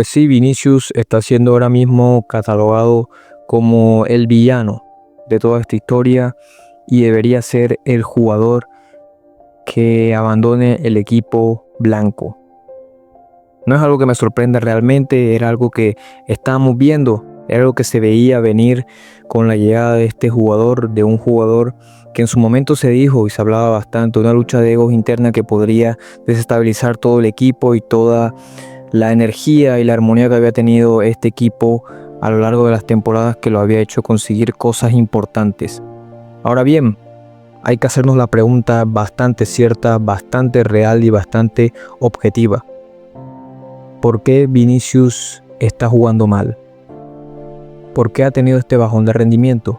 Pues sí, Vinicius está siendo ahora mismo catalogado como el villano de toda esta historia y debería ser el jugador que abandone el equipo blanco. No es algo que me sorprenda realmente, era algo que estábamos viendo, era algo que se veía venir con la llegada de este jugador, de un jugador que en su momento se dijo y se hablaba bastante, una lucha de egos interna que podría desestabilizar todo el equipo y toda la energía y la armonía que había tenido este equipo a lo largo de las temporadas que lo había hecho conseguir cosas importantes. Ahora bien, hay que hacernos la pregunta bastante cierta, bastante real y bastante objetiva. ¿Por qué Vinicius está jugando mal? ¿Por qué ha tenido este bajón de rendimiento?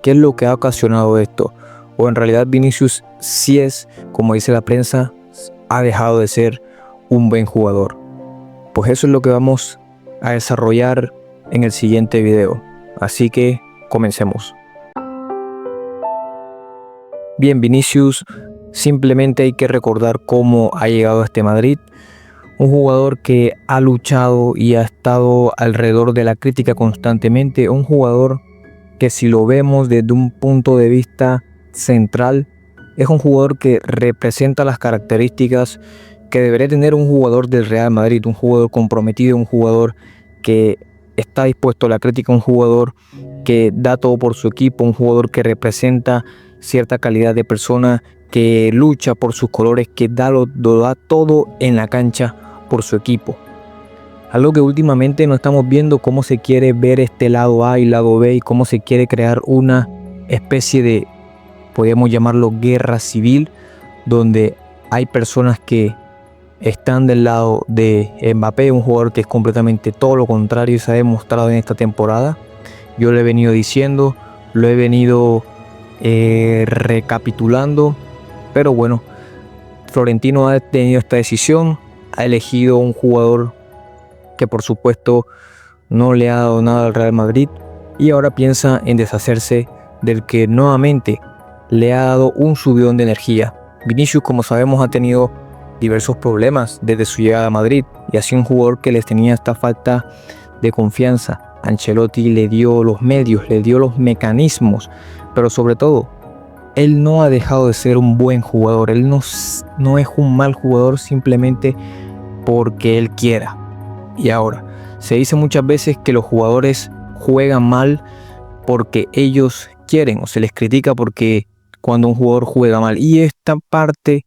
¿Qué es lo que ha ocasionado esto? O en realidad Vinicius sí es, como dice la prensa, ha dejado de ser un buen jugador. Pues eso es lo que vamos a desarrollar en el siguiente video. Así que comencemos. Bien, Vinicius, simplemente hay que recordar cómo ha llegado a este Madrid. Un jugador que ha luchado y ha estado alrededor de la crítica constantemente. Un jugador que, si lo vemos desde un punto de vista central, es un jugador que representa las características que debería tener un jugador del Real Madrid. Un jugador comprometido, un jugador que está dispuesto a la crítica, un jugador que da todo por su equipo, un jugador que representa cierta calidad de persona, que lucha por sus colores, que lo da todo en la cancha por su equipo. Algo que últimamente no estamos viendo, cómo se quiere ver este lado A y lado B y cómo se quiere crear una especie de, podríamos llamarlo, guerra civil, donde hay personas que están del lado de Mbappé, un jugador que es completamente todo lo contrario y se ha demostrado en esta temporada. Yo lo he venido diciendo, lo he venido recapitulando, pero bueno, Florentino ha tenido esta decisión, ha elegido un jugador que por supuesto no le ha dado nada al Real Madrid y ahora piensa en deshacerse del que nuevamente le ha dado un subidón de energía. Vinicius, como sabemos, ha tenido diversos problemas desde su llegada a Madrid y ha sido un jugador que les tenía esta falta de confianza. Ancelotti le dio los medios, le dio los mecanismos, pero sobre todo, él no ha dejado de ser un buen jugador. Él no es un mal jugador simplemente porque él quiera. Y ahora, se dice muchas veces que los jugadores juegan mal porque ellos quieren, o se les critica porque cuando un jugador juega mal. Y esta parte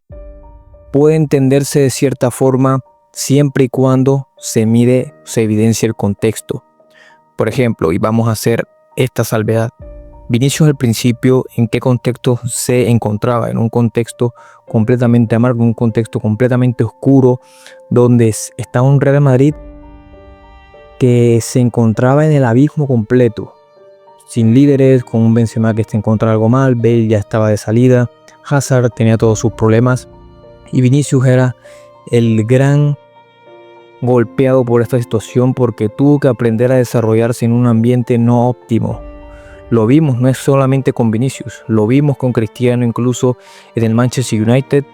puede entenderse de cierta forma siempre y cuando se mire, se evidencie el contexto. Por ejemplo, y vamos a hacer esta salvedad. Vinicius al principio, ¿en qué contexto se encontraba? En un contexto completamente amargo, un contexto completamente oscuro, donde estaba un Real Madrid que se encontraba en el abismo completo, sin líderes, con un Benzema que se encontraba algo mal, Bale ya estaba de salida, Hazard tenía todos sus problemas y Vinicius era el gran golpeado por esta situación porque tuvo que aprender a desarrollarse en un ambiente no óptimo. Lo vimos, no es solamente con Vinicius, lo vimos con Cristiano incluso en el Manchester United.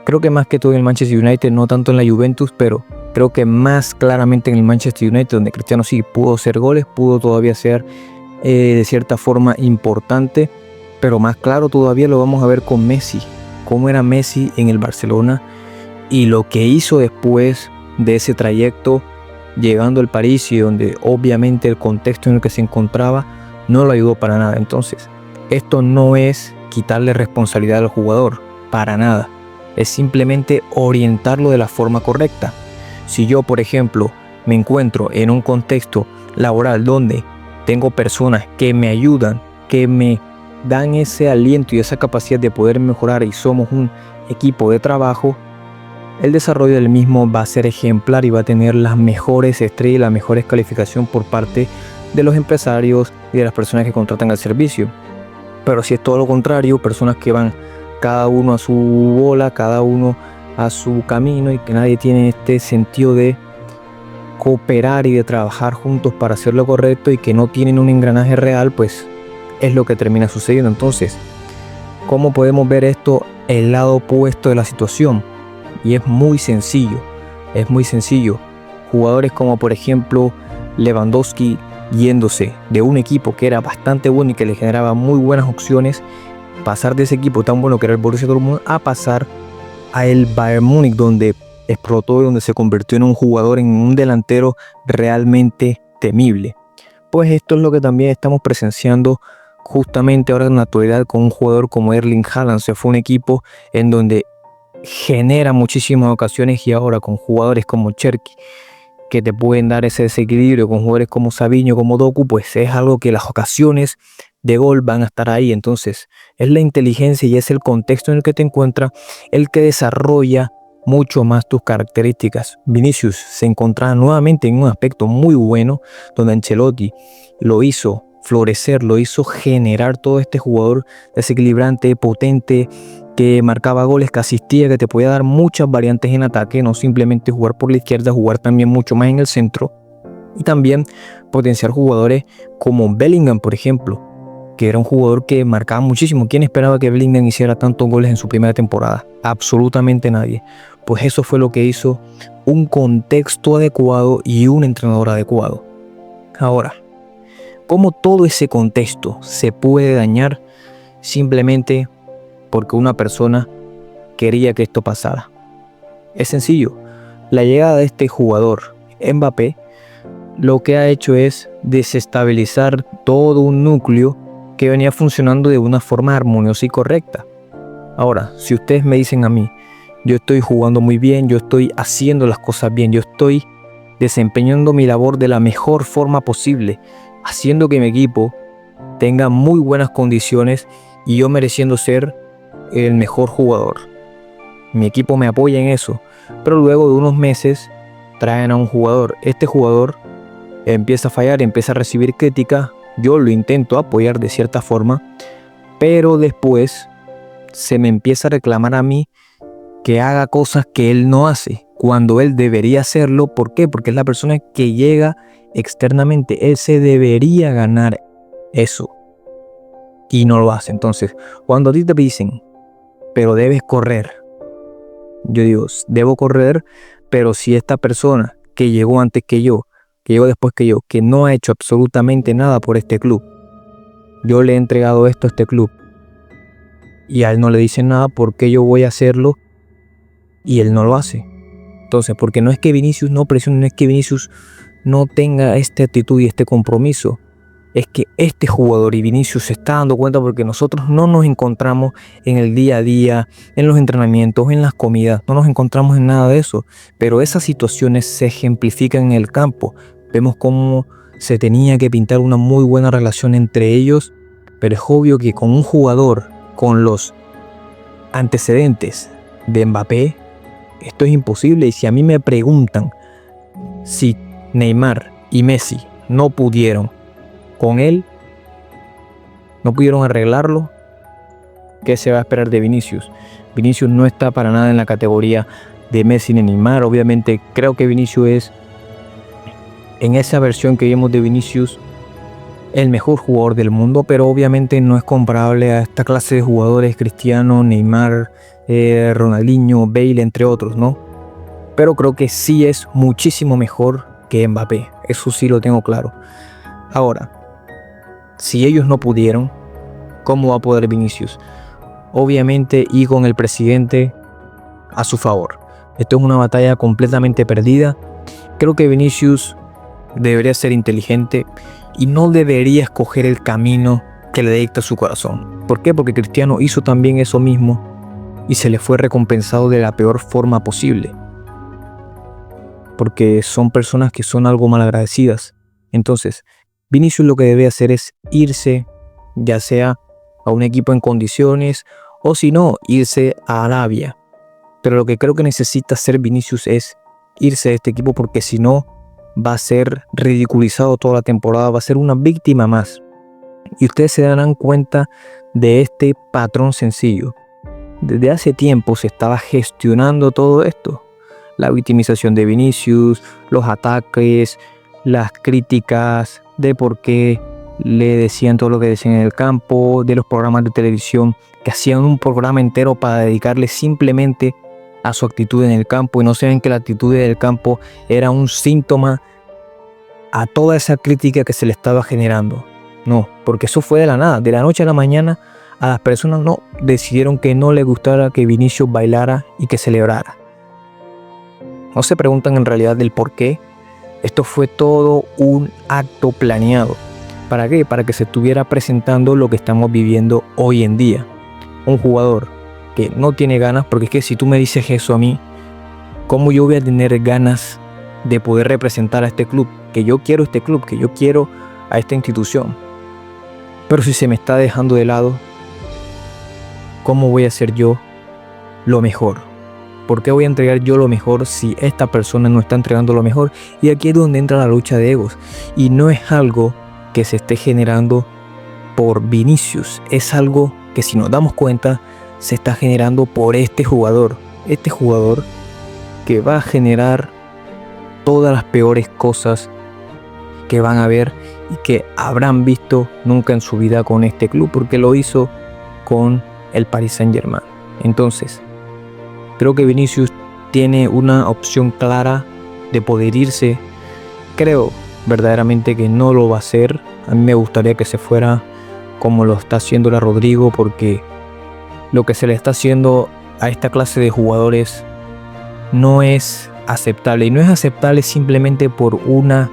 Creo que más que todo en el Manchester United, no tanto en la Juventus, pero creo que más claramente en el Manchester United, donde Cristiano sí pudo hacer goles, pudo todavía ser de cierta forma importante, pero más claro todavía lo vamos a ver con Messi, cómo era Messi en el Barcelona y lo que hizo después de ese trayecto llegando al París y donde obviamente el contexto en el que se encontraba no lo ayudó para nada. Entonces, esto no es quitarle responsabilidad al jugador, para nada. Es simplemente orientarlo de la forma correcta. Si yo, por ejemplo, me encuentro en un contexto laboral donde tengo personas que me ayudan, que me dan ese aliento y esa capacidad de poder mejorar y somos un equipo de trabajo, el desarrollo del mismo va a ser ejemplar y va a tener las mejores estrellas, las mejores calificaciones por parte de los empresarios y de las personas que contratan el servicio. Pero si es todo lo contrario, personas que van cada uno a su bola, cada uno a su camino y que nadie tiene este sentido de cooperar y de trabajar juntos para hacer lo correcto y que no tienen un engranaje real, pues es lo que termina sucediendo. Entonces, ¿cómo podemos ver esto? El lado opuesto de la situación. Y es muy sencillo, Jugadores como por ejemplo Lewandowski yéndose de un equipo que era bastante bueno y que le generaba muy buenas opciones, pasar de ese equipo tan bueno que era el Borussia Dortmund a pasar a el Bayern Múnich, donde explotó y donde se convirtió en un jugador, en un delantero realmente temible. Pues esto es lo que también estamos presenciando justamente ahora en la actualidad con un jugador como Erling Haaland. Se fue un equipo en donde genera muchísimas ocasiones, y ahora con jugadores como Cherki que te pueden dar ese desequilibrio, con jugadores como Savinho, como Doku, pues es algo que las ocasiones de gol van a estar ahí. Entonces es la inteligencia y es el contexto en el que te encuentras el que desarrolla mucho más tus características. Vinicius se encontraba nuevamente en un aspecto muy bueno, donde Ancelotti lo hizo florecer, lo hizo generar todo este jugador desequilibrante, potente, que marcaba goles, que asistía, que te podía dar muchas variantes en ataque, no simplemente jugar por la izquierda, jugar también mucho más en el centro, y también potenciar jugadores como Bellingham, por ejemplo, que era un jugador que marcaba muchísimo. ¿Quién esperaba que Bellingham hiciera tantos goles en su primera temporada? Absolutamente nadie. Pues eso fue lo que hizo un contexto adecuado y un entrenador adecuado. Ahora, ¿cómo todo ese contexto se puede dañar simplemente porque una persona quería que esto pasara? Es sencillo. La llegada de este jugador, Mbappé, lo que ha hecho es desestabilizar todo un núcleo que venía funcionando de una forma armoniosa y correcta. Ahora, si ustedes me dicen a mí, yo estoy jugando muy bien, yo estoy haciendo las cosas bien, yo estoy desempeñando mi labor de la mejor forma posible, haciendo que mi equipo tenga muy buenas condiciones y yo mereciendo ser el mejor jugador, mi equipo me apoya en eso, pero luego de unos meses traen a un jugador, este jugador empieza a fallar, empieza a recibir crítica, yo lo intento apoyar de cierta forma, pero después se me empieza a reclamar a mí que haga cosas que él no hace, cuando él debería hacerlo. ¿Por qué? Porque es la persona que llega externamente, él se debería ganar eso y no lo hace. Entonces, cuando a ti te dicen, pero debes correr, yo digo, debo correr, pero si esta persona que llegó antes que yo, que llegó después que yo, que no ha hecho absolutamente nada por este club, yo le he entregado esto a este club y a él no le dicen nada, ¿por qué yo voy a hacerlo y él no lo hace? Entonces, porque no es que Vinicius no presione, no es que Vinicius no tenga esta actitud y este compromiso, es que este jugador y Vinicius se está dando cuenta, porque nosotros no nos encontramos en el día a día, en los entrenamientos, en las comidas, no nos encontramos en nada de eso, pero esas situaciones se ejemplifican en el campo. Vemos cómo se tenía que pintar una muy buena relación entre ellos, pero es obvio que con un jugador con los antecedentes de Mbappé, esto es imposible. Y si a mí me preguntan si Neymar y Messi no pudieron con él, no pudieron arreglarlo, ¿qué se va a esperar de Vinicius? Vinicius no está para nada en la categoría de Messi ni Neymar. Obviamente creo que Vinicius es, en esa versión que vimos de Vinicius, el mejor jugador del mundo, pero obviamente no es comparable a esta clase de jugadores: Cristiano, Neymar, Ronaldinho, Bale, entre otros, ¿no? Pero creo que sí es muchísimo mejor que Mbappé, eso sí lo tengo claro. Ahora, si ellos no pudieron, ¿cómo va a poder Vinicius? Obviamente, y con el presidente a su favor. Esto es una batalla completamente perdida. Creo que Vinicius debería ser inteligente y no debería escoger el camino que le dicta su corazón. ¿Por qué? Porque Cristiano hizo también eso mismo y se le fue recompensado de la peor forma posible, porque son personas que son algo malagradecidas. Entonces, Vinicius lo que debe hacer es irse, ya sea a un equipo en condiciones, o si no, irse a Arabia. Pero lo que creo que necesita hacer Vinicius es irse de este equipo, porque si no, va a ser ridiculizado toda la temporada, va a ser una víctima más. Y ustedes se darán cuenta de este patrón sencillo. Desde hace tiempo se estaba gestionando todo esto: la victimización de Vinicius, los ataques, las críticas de por qué le decían todo lo que decían en el campo, de los programas de televisión que hacían un programa entero para dedicarle simplemente a su actitud en el campo y no se ven que la actitud del campo era un síntoma a toda esa crítica que se le estaba generando. No, porque eso fue de la nada, de la noche a la mañana a las personas decidieron que no les gustara que Vinicius bailara y que celebrara. No se preguntan en realidad del por qué. Esto fue todo un acto planeado. ¿Para qué? Para que se estuviera presentando lo que estamos viviendo hoy en día. Un jugador que no tiene ganas, porque es que si tú me dices eso a mí, ¿cómo yo voy a tener ganas de poder representar a este club? Que yo quiero este club, que yo quiero a esta institución. Pero si se me está dejando de lado, ¿cómo voy a hacer yo lo mejor? ¿Por qué voy a entregar yo lo mejor si esta persona no está entregando lo mejor? Y aquí es donde entra la lucha de egos. Y no es algo que se esté generando por Vinicius. Es algo que, si nos damos cuenta, se está generando por este jugador. Este jugador que va a generar todas las peores cosas que van a ver y que habrán visto nunca en su vida con este club, porque lo hizo con el Paris Saint-Germain. Entonces, creo que Vinicius tiene una opción clara de poder irse. Creo verdaderamente que no lo va a hacer. A mí me gustaría que se fuera como lo está haciendo la Rodrigo, porque lo que se le está haciendo a esta clase de jugadores no es aceptable. Y no es aceptable simplemente por una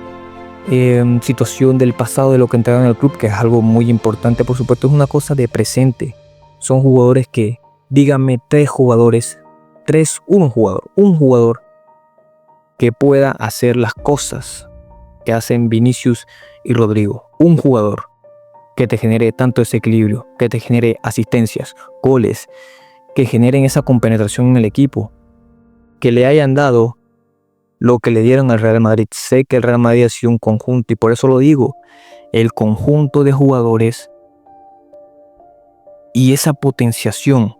situación del pasado de lo que entregaron en el club, que es algo muy importante, por supuesto. Es una cosa de presente. Son jugadores que, díganme, un jugador que pueda hacer las cosas que hacen Vinicius y Rodrigo. Un jugador que te genere tanto ese equilibrio, que te genere asistencias, goles, que generen esa compenetración en el equipo, que le hayan dado lo que le dieron al Real Madrid. Sé que el Real Madrid ha sido un conjunto y por eso lo digo, el conjunto de jugadores y esa potenciación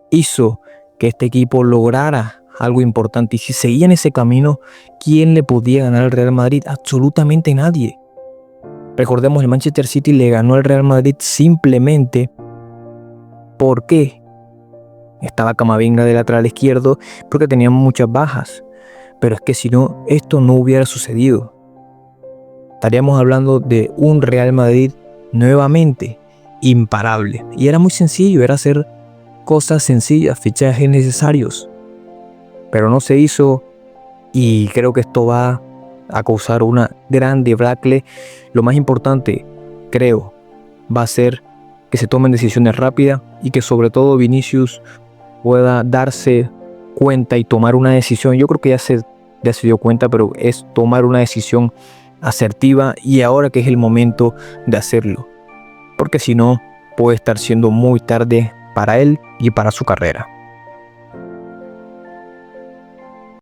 hizo que este equipo lograra algo importante. Y si seguía en ese camino, ¿quién le podía ganar al Real Madrid? Absolutamente nadie. Recordemos, el Manchester City le ganó al Real Madrid simplemente porque estaba Camavinga de lateral izquierdo, porque tenían muchas bajas. Pero es que si no, esto no hubiera sucedido. Estaríamos hablando de un Real Madrid nuevamente imparable. Y era muy sencillo, era hacer cosas sencillas, fichajes necesarios. Pero no se hizo y creo que esto va a causar una gran debacle. Lo más importante, creo, va a ser que se tomen decisiones rápidas y que sobre todo Vinicius pueda darse cuenta y tomar una decisión. Yo creo que ya se dio cuenta, pero es tomar una decisión asertiva y ahora que es el momento de hacerlo, porque si no puede estar siendo muy tarde para él y para su carrera.